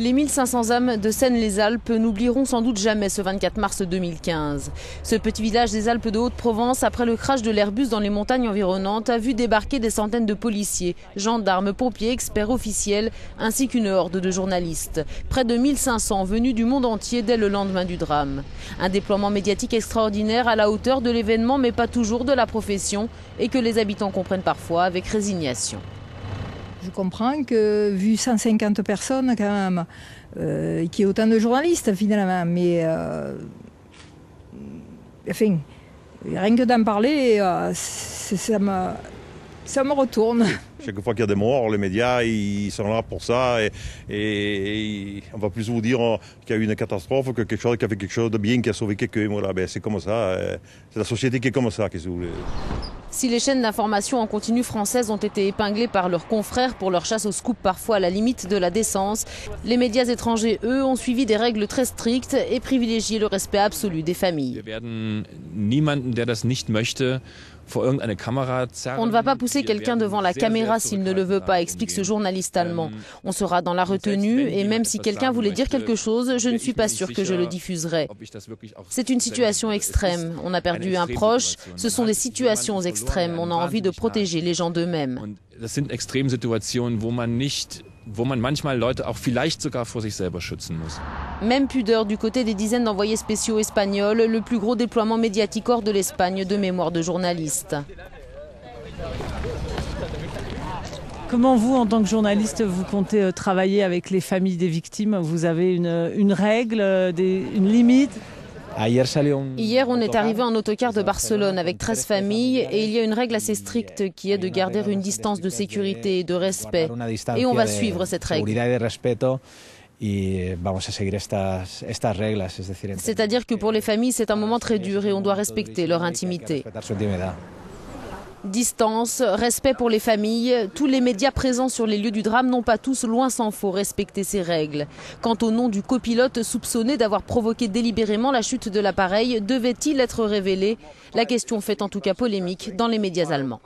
Les 1500 âmes de Seine-les-Alpes n'oublieront sans doute jamais ce 24 mars 2015. Ce petit village des Alpes de Haute-Provence, après le crash de l'Airbus dans les montagnes environnantes, a vu débarquer des centaines de policiers, gendarmes, pompiers, experts officiels, ainsi qu'une horde de journalistes. Près de 1500 venus du monde entier dès le lendemain du drame. Un déploiement médiatique extraordinaire à la hauteur de l'événement, mais pas toujours de la profession, et que les habitants comprennent parfois avec résignation. Je comprends que, vu 150 personnes quand même, qu'il y ait autant de journalistes finalement, mais enfin, rien que d'en parler, ça me retourne. Chaque fois qu'il y a des morts, les médias ils sont là pour ça et on va plus vous dire qu'il y a eu une catastrophe que quelque chose qui a fait quelque chose de bien, qui a sauvé quelqu'un. Voilà, ben c'est comme ça, c'est la société qui est comme ça. Qu'est-ce que vous voulez. Si les chaînes d'information en continu françaises ont été épinglées par leurs confrères pour leur chasse au scoop parfois à la limite de la décence, les médias étrangers, eux, ont suivi des règles très strictes et privilégié le respect absolu des familles. On ne va pas pousser quelqu'un devant la caméra s'il ne le veut pas, explique ce journaliste allemand. On sera dans la retenue et même si quelqu'un voulait dire quelque chose, je ne suis pas sûr que je le diffuserai. C'est une situation extrême. On a perdu un proche. Ce sont des situations extrêmes. On a envie de protéger les gens d'eux-mêmes. Wo man manchmal Leute auch vielleicht sogar vor sich selber schützen muss. Même pudeur du côté des dizaines d'envoyés spéciaux espagnols, le plus gros déploiement médiatique hors de l'Espagne de mémoire de journalistes. Comment vous, en tant que journaliste, vous comptez travailler avec les familles des victimes? Vous avez une règle, une limite? Hier, on est arrivé en autocar de Barcelone avec 13 familles et il y a une règle assez stricte qui est de garder une distance de sécurité et de respect. Et on va suivre cette règle. C'est-à-dire que pour les familles, c'est un moment très dur et on doit respecter leur intimité. Distance, respect pour les familles, tous les médias présents sur les lieux du drame n'ont pas tous, loin s'en faut, respecté ces règles. Quant au nom du copilote soupçonné d'avoir provoqué délibérément la chute de l'appareil, devait-il être révélé? La question fait en tout cas polémique dans les médias allemands.